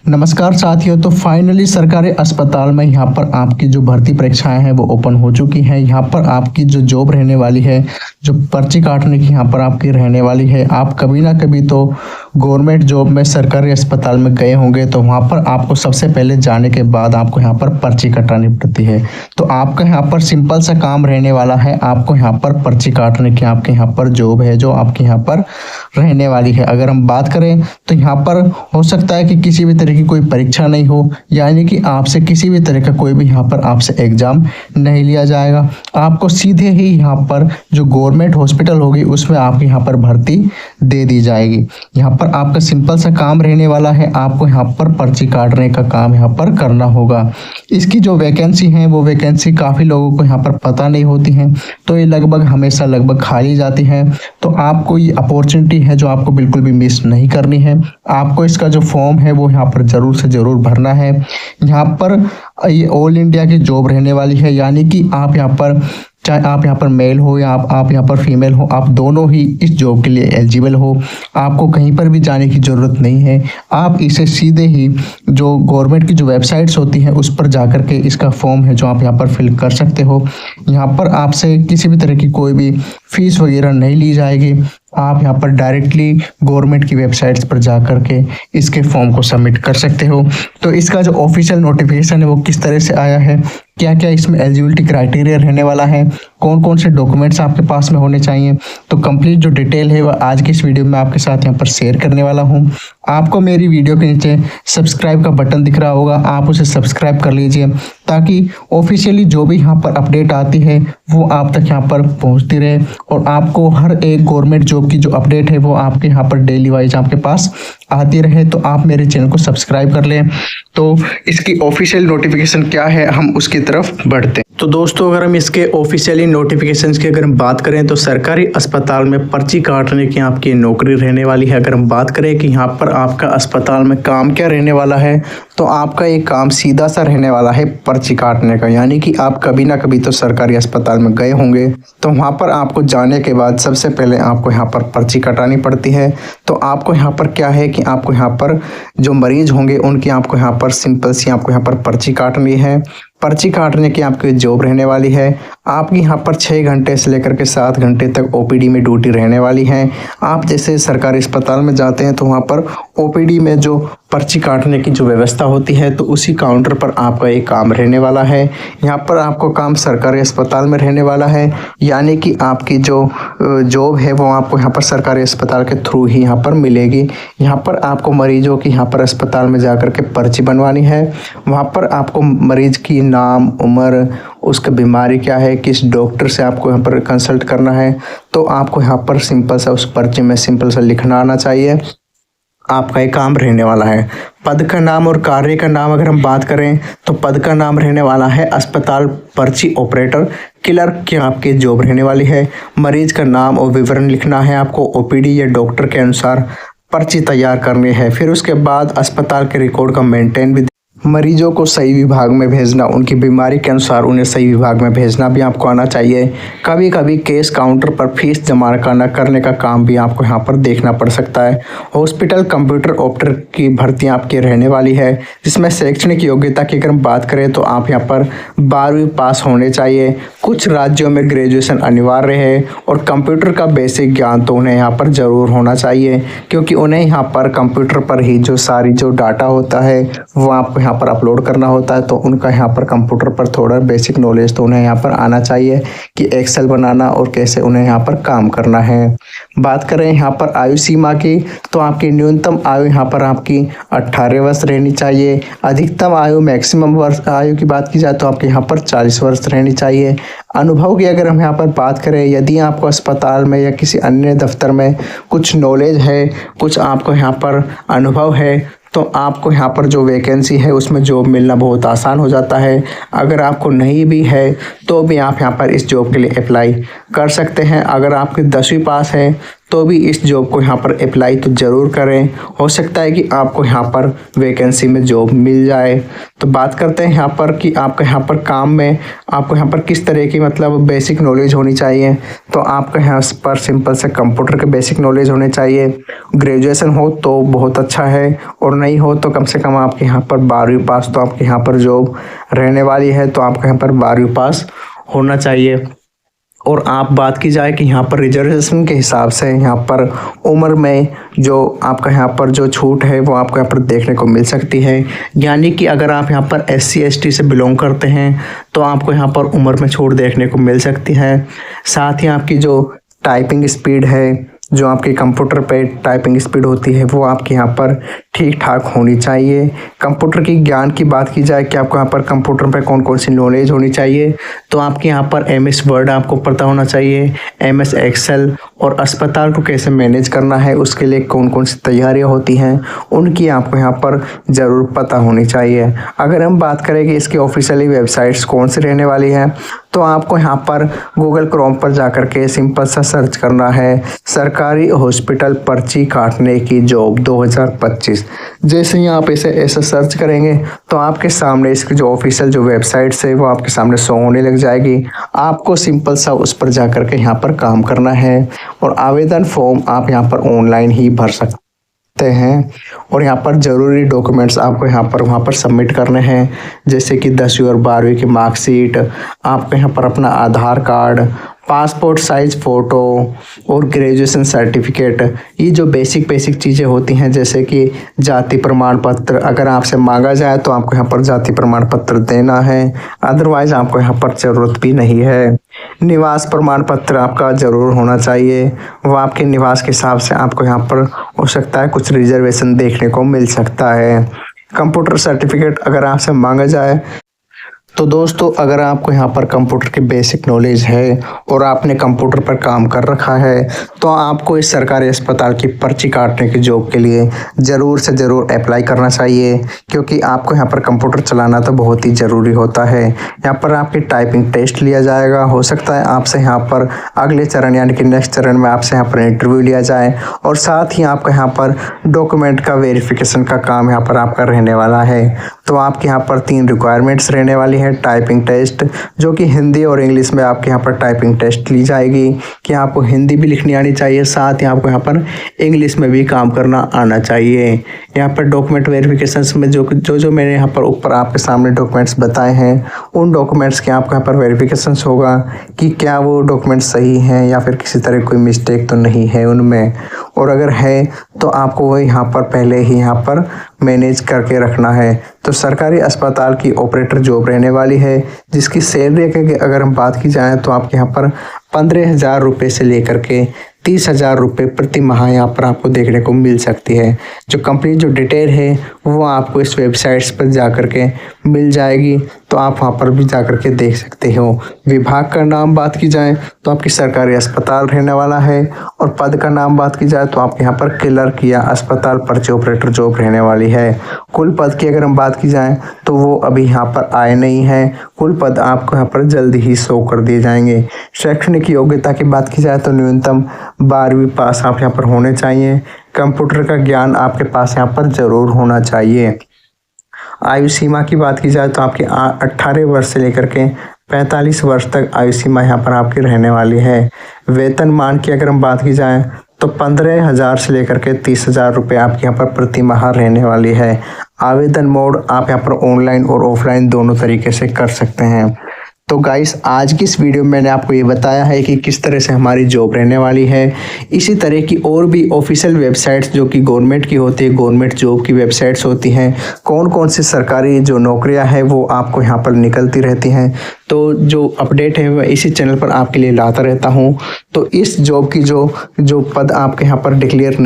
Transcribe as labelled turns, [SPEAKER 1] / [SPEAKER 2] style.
[SPEAKER 1] नमस्कार साथियों। तो फाइनली सरकारी अस्पताल में यहाँ पर आपकी जो भर्ती परीक्षाएं हैं वो ओपन हो चुकी हैं। यहाँ पर आपकी जो जॉब रहने वाली है, जो पर्ची काटने की यहाँ पर आपकी रहने वाली है। आप कभी ना कभी तो गवर्नमेंट जॉब में सरकारी अस्पताल में गए होंगे, तो वहाँ पर आपको सबसे पहले जाने के बाद आपको यहाँ पर पर्ची कटानी पड़ती है। तो आपका यहाँ पर सिंपल सा काम रहने वाला है। आपको यहाँ पर पर्ची काटने की आपके यहाँ पर जॉब है जो आपके यहाँ पर रहने वाली है। अगर हम बात करें तो यहाँ पर हो सकता है कि किसी भी तरह की कोई परीक्षा नहीं हो, यानी कि आपसे किसी भी तरह का कोई भी यहाँ पर आपसे एग्जाम नहीं लिया जाएगा। आपको सीधे ही यहाँ पर जो गवर्नमेंट हॉस्पिटल होगी उसमें आपकी यहाँ पर भर्ती दे दी जाएगी। यहाँ पर आपका सिंपल सा काम रहने वाला है। आपको यहाँ पर पर्ची काटने का काम यहाँ पर करना होगा। इसकी जो वैकेंसी है वो वैकेंसी काफ़ी लोगों को यहाँ पर पता नहीं होती हैं, तो ये लगभग हमेशा लगभग खाली जाती है। तो आपको ये अपॉर्चुनिटी है जो आपको बिल्कुल भी मिस नहीं करनी है। आपको इसका जो फॉर्म है वो यहाँ पर ज़रूर से ज़रूर भरना है। यहाँ पर ये ऑल इंडिया की जॉब रहने वाली है, यानी कि आप यहाँ पर चाहे आप यहाँ पर मेल हो या आप यहाँ पर फीमेल हो, आप दोनों ही इस जॉब के लिए एलिजिबल हो। आपको कहीं पर भी जाने की ज़रूरत नहीं है। आप इसे सीधे ही जो गवर्नमेंट की जो वेबसाइट्स होती हैं उस पर जाकर के इसका फॉर्म है जो आप यहाँ पर फिल कर सकते हो। यहाँ पर आपसे किसी भी तरह की कोई भी फीस वगैरह नहीं ली जाएगी। आप यहाँ पर डायरेक्टली गवर्नमेंट की वेबसाइट्स पर जा कर के इसके फॉर्म को सबमिट कर सकते हो। तो इसका जो ऑफिशियल नोटिफिकेशन है वो किस तरह से आया है, क्या क्या इसमें एलिजिबिलिटी क्राइटेरिया रहने वाला है, कौन कौन से डॉक्यूमेंट्स आपके पास में होने चाहिए, तो कंप्लीट जो डिटेल है वह आज की इस वीडियो में आपके साथ यहाँ पर शेयर करने वाला हूँ। आपको मेरी वीडियो के नीचे सब्सक्राइब का बटन दिख रहा होगा, आप उसे सब्सक्राइब कर लीजिए ताकि ऑफिशियली जो भी यहाँ पर अपडेट आती है वो आप तक यहाँ पर पहुँचती रहे और आपको हर एक गवर्नमेंट जॉब की जो अपडेट है वो आपके यहाँ पर डेली वाइज आपके पास आती रहे। तो आप मेरे चैनल को सब्सक्राइब कर लें। तो इसकी ऑफिशियल नोटिफिकेशन क्या है, हम उसकी तरफ बढ़ते हैं। तो दोस्तों, अगर हम इसके ऑफिशियली नोटिफिकेशंस की अगर हम बात करें तो सरकारी अस्पताल में पर्ची काटने की आपकी नौकरी रहने वाली है। अगर हम बात करें कि यहाँ पर आपका अस्पताल में काम क्या रहने वाला है, तो आपका एक काम सीधा सा रहने वाला है पर्ची काटने का। यानी कि आप कभी ना कभी तो सरकारी अस्पताल में गए होंगे, तो वहाँ पर आपको जाने के बाद सबसे पहले आपको यहाँ पर पर्ची कटानी पड़ती है। तो आपको यहाँ पर क्या है कि आपको यहाँ पर जो मरीज होंगे उनकी आपको यहाँ पर सिंपल सी आपको यहाँ पर पर्ची काटनी है। पर्ची काटने की आपकी जॉब रहने वाली है। आपकी यहाँ पर 6 घंटे से लेकर के 7 घंटे तक ओपीडी में ड्यूटी रहने वाली है। आप जैसे सरकारी अस्पताल में जाते हैं तो वहाँ पर ओपीडी में जो पर्ची काटने की जो व्यवस्था होती है तो उसी काउंटर पर आपका एक काम रहने वाला है। यहाँ पर आपको काम सरकारी अस्पताल में रहने वाला है, यानी कि आपकी जो जॉब है वो आपको यहाँ पर सरकारी अस्पताल के थ्रू ही यहाँ पर मिलेगी। यहाँ पर आपको मरीजों की यहाँ पर अस्पताल में जाकर के पर्ची बनवानी है। वहाँ पर आपको मरीज की नाम, उम्र, उसका बीमारी क्या है, किस डॉक्टर से आपको यहाँ पर कंसल्ट करना है, तो आपको यहाँ पर सिंपल सा उस पर्ची में सिंपल सा लिखना आना चाहिए। आपका एक काम रहने वाला है। पद का नाम और कार्य का नाम अगर हम बात करें तो पद का नाम रहने वाला है अस्पताल पर्ची ऑपरेटर। क्लर्क की आपकी जॉब रहने वाली है। मरीज का नाम और विवरण लिखना है आपको। ओपीडी या डॉक्टर के अनुसार पर्ची तैयार करनी है। फिर उसके बाद अस्पताल के रिकॉर्ड का मेंटेन भी, मरीजों को सही विभाग में भेजना, उनकी बीमारी के अनुसार उन्हें सही विभाग में भेजना भी आपको आना चाहिए। कभी कभी केस काउंटर पर फीस जमा करने का काम भी आपको यहाँ पर देखना पड़ सकता है। हॉस्पिटल कंप्यूटर ऑपरेटर की भर्ती आपकी रहने वाली है, जिसमें शैक्षणिक योग्यता की अगर हम बात करें तो आप यहाँ पर 12वीं पास होने चाहिए। कुछ राज्यों में ग्रेजुएशन अनिवार्य है और कंप्यूटर का बेसिक ज्ञान तो उन्हें यहाँ पर ज़रूर होना चाहिए, क्योंकि उन्हें यहाँ पर कंप्यूटर पर ही जो सारी जो डाटा होता है वो आपको यहाँ पर अपलोड करना होता है। तो उनका यहाँ पर कंप्यूटर पर थोड़ा बेसिक नॉलेज तो उन्हें यहाँ पर आना चाहिए कि एक्सेल बनाना और कैसे उन्हें यहाँ पर काम करना है। बात करें यहाँ पर आयु सीमा की, तो आपकी न्यूनतम आयु यहाँ पर आपकी 18 वर्ष रहनी चाहिए। अधिकतम आयु, मैक्सिमम वर्ष आयु की बात की जाए तो आपके यहाँ पर 40 वर्ष रहनी चाहिए। अनुभव की अगर हम यहाँ पर बात करें, यदि आपको अस्पताल में या किसी अन्य दफ्तर में कुछ नॉलेज है, कुछ आपको यहाँ पर अनुभव है, तो आपको यहाँ पर जो वैकेंसी है उसमें जॉब मिलना बहुत आसान हो जाता है। अगर आपको नहीं भी है तो भी आप यहाँ पर इस जॉब के लिए अप्लाई कर सकते हैं। अगर आपकी 10वीं पास है तो भी इस जॉब को यहाँ पर अप्लाई तो ज़रूर करें। हो सकता है कि आपको यहाँ पर वैकेंसी में जॉब मिल जाए। तो बात करते हैं यहाँ पर कि आपका यहाँ पर काम में आपको यहाँ पर किस तरह की मतलब बेसिक नॉलेज होनी चाहिए। तो आपका यहाँ पर सिंपल से कंप्यूटर के बेसिक नॉलेज होने चाहिए। ग्रेजुएशन हो तो बहुत अच्छा है, और नहीं हो तो कम से कम आपके यहाँ पर 12वीं पास तो आपके यहाँ पर जॉब रहने वाली है। तो आपके यहाँ पर 12वीं पास होना चाहिए। और आप बात की जाए कि यहाँ पर रिजर्वेशन के हिसाब से यहाँ पर उम्र में जो आपका यहाँ पर जो छूट है वो आपको यहाँ पर देखने को मिल सकती है। यानी कि अगर आप यहाँ पर SC ST से बिलोंग करते हैं तो आपको यहाँ पर उम्र में छूट देखने को मिल सकती है। साथ ही आपकी जो टाइपिंग स्पीड है, जो आपके कंप्यूटर पे टाइपिंग स्पीड होती है, वो आपके यहाँ पर ठीक ठाक होनी चाहिए। कंप्यूटर की ज्ञान की बात की जाए कि आपको यहाँ पर कंप्यूटर पे कौन कौन सी नॉलेज होनी चाहिए, तो आपके यहाँ पर MS वर्ड आपको पता होना चाहिए, MS एक्सेल, और अस्पताल को कैसे मैनेज करना है उसके लिए कौन कौन सी तैयारियाँ होती हैं उनकी आपको यहाँ पर ज़रूर पता होनी चाहिए। अगर हम बात करें कि इसकी ऑफिशियली वेबसाइट्स कौन सी रहने वाली हैं, तो आपको यहाँ पर गूगल क्रोम पर जाकर के सिंपल सा सर्च करना है सरकारी हॉस्पिटल पर्ची काटने की जॉब 2025। जैसे ही आप इसे ऐसा सर्च करेंगे तो आपके सामने इसकी जो ऑफिशियल जो वेबसाइट्स है वो आपके सामने शो होने लग जाएगी। आपको सिंपल सा उस पर जाकर के यहाँ पर काम करना है, और आवेदन फॉर्म आप यहाँ पर ऑनलाइन ही भर सकते हैं। और यहाँ पर ज़रूरी डॉक्यूमेंट्स आपको यहाँ पर वहाँ पर सबमिट करने हैं, जैसे कि 10वीं और 12वीं की मार्कशीट, आपको यहाँ पर अपना आधार कार्ड, पासपोर्ट साइज फ़ोटो और ग्रेजुएशन सर्टिफिकेट। ये जो बेसिक चीज़ें होती हैं, जैसे कि जाति प्रमाण पत्र अगर आपसे मांगा जाए तो आपको यहाँ पर जाति प्रमाण पत्र देना है, अदरवाइज़ आपको यहाँ पर ज़रूरत भी नहीं है। निवास प्रमाण पत्र आपका ज़रूर होना चाहिए, वो आपके निवास के हिसाब से आपको यहाँ पर हो सकता है कुछ रिजर्वेशन देखने को मिल सकता है। कंप्यूटर सर्टिफिकेट अगर आपसे मांगा जाए तो दोस्तों, अगर आपको यहाँ पर कंप्यूटर की बेसिक नॉलेज है और आपने कंप्यूटर पर काम कर रखा है तो आपको इस सरकारी अस्पताल की पर्ची काटने की जॉब के लिए ज़रूर से ज़रूर अप्लाई करना चाहिए, क्योंकि आपको यहाँ पर कंप्यूटर चलाना तो बहुत ही ज़रूरी होता है। यहाँ पर आपकी टाइपिंग टेस्ट लिया जाएगा। हो सकता है आपसे यहाँ पर अगले चरण यानी कि नेक्स्ट चरण में आपसे यहाँ पर इंटरव्यू लिया जाए, और साथ ही आपका यहाँ पर डॉक्यूमेंट का वेरिफिकेशन का काम यहाँ पर आपका रहने वाला है। तो आपके यहाँ पर 3 रिक्वायरमेंट्स रहने वाली है। टाइपिंग टेस्ट, जो कि हिंदी और इंग्लिश में आपके यहाँ पर टाइपिंग टेस्ट ली जाएगी कि आपको हिंदी भी लिखनी आनी चाहिए, साथ ही आपको यहाँ पर इंग्लिश में भी काम करना आना चाहिए। यहाँ पर डॉक्यूमेंट वेरिफिकेशंस में जो मैंने यहाँ पर ऊपर आपके सामने डॉक्यूमेंट्स बताए हैं, उन डॉक्यूमेंट्स के आपको यहाँ पर वेरिफिकेशंस होगा कि क्या वो डॉक्यूमेंट सही हैं या फिर किसी तरह कोई मिस्टेक तो नहीं है उनमें, और अगर है तो आपको वो यहाँ पर पहले ही यहाँ पर मैनेज करके रखना है। तो सरकारी अस्पताल की ऑपरेटर जॉब रहने वाली है, जिसकी सैलरी की अगर हम बात की जाए तो आपके यहाँ पर 15,000 रुपये से लेकर के 30,000 रुपये प्रति माह यहाँ पर आपको देखने को मिल सकती है। जो कंपनी जो डिटेल है वो आपको इस वेबसाइट्स पर जाकर के मिल जाएगी, तो आप वहाँ पर भी जाकर के देख सकते हो। विभाग का नाम बात की जाए तो आपकी सरकारी अस्पताल रहने वाला है, और पद का नाम बात की जाए तो आपके यहाँ पर क्लर्क या अस्पताल पर्ची ऑपरेटर जॉब रहने वाली है। कुल पद की अगर हम बात की जाए तो वो अभी यहाँ पर आए नहीं है, कुल पद आपको यहाँ पर जल्दी ही शो कर दिए जाएंगे। शैक्षणिक योग्यता की बात की जाए तो न्यूनतम 12वीं पास आप यहाँ पर होने चाहिए। कंप्यूटर का ज्ञान आपके पास यहाँ पर ज़रूर होना चाहिए। आयु सीमा की बात की जाए तो आपके 18 वर्ष से लेकर के 45 वर्ष तक आयु सीमा यहाँ पर आपकी रहने वाली है। वेतनमान की अगर हम बात की जाए तो 15,000 से लेकर के 30,000 रुपये आपके यहाँ पर प्रति माह रहने वाली है। आवेदन मोड आप यहाँ पर ऑनलाइन और ऑफलाइन दोनों तरीके से कर सकते हैं। तो गाइस, आज की इस वीडियो में मैंने आपको ये बताया है कि किस तरह से हमारी जॉब रहने वाली है। इसी तरह की और भी ऑफिशियल वेबसाइट्स जो कि गवर्नमेंट की होती है, गवर्नमेंट जॉब की वेबसाइट्स होती हैं, कौन कौन सी सरकारी जो नौकरियां हैं वो आपको यहाँ पर निकलती रहती हैं। तो जो अपडेट है वह इसी चैनल पर आपके लिए लाता रहता हूँ। तो इस जॉब की जो पद आपके यहाँ पर डिक्लेयर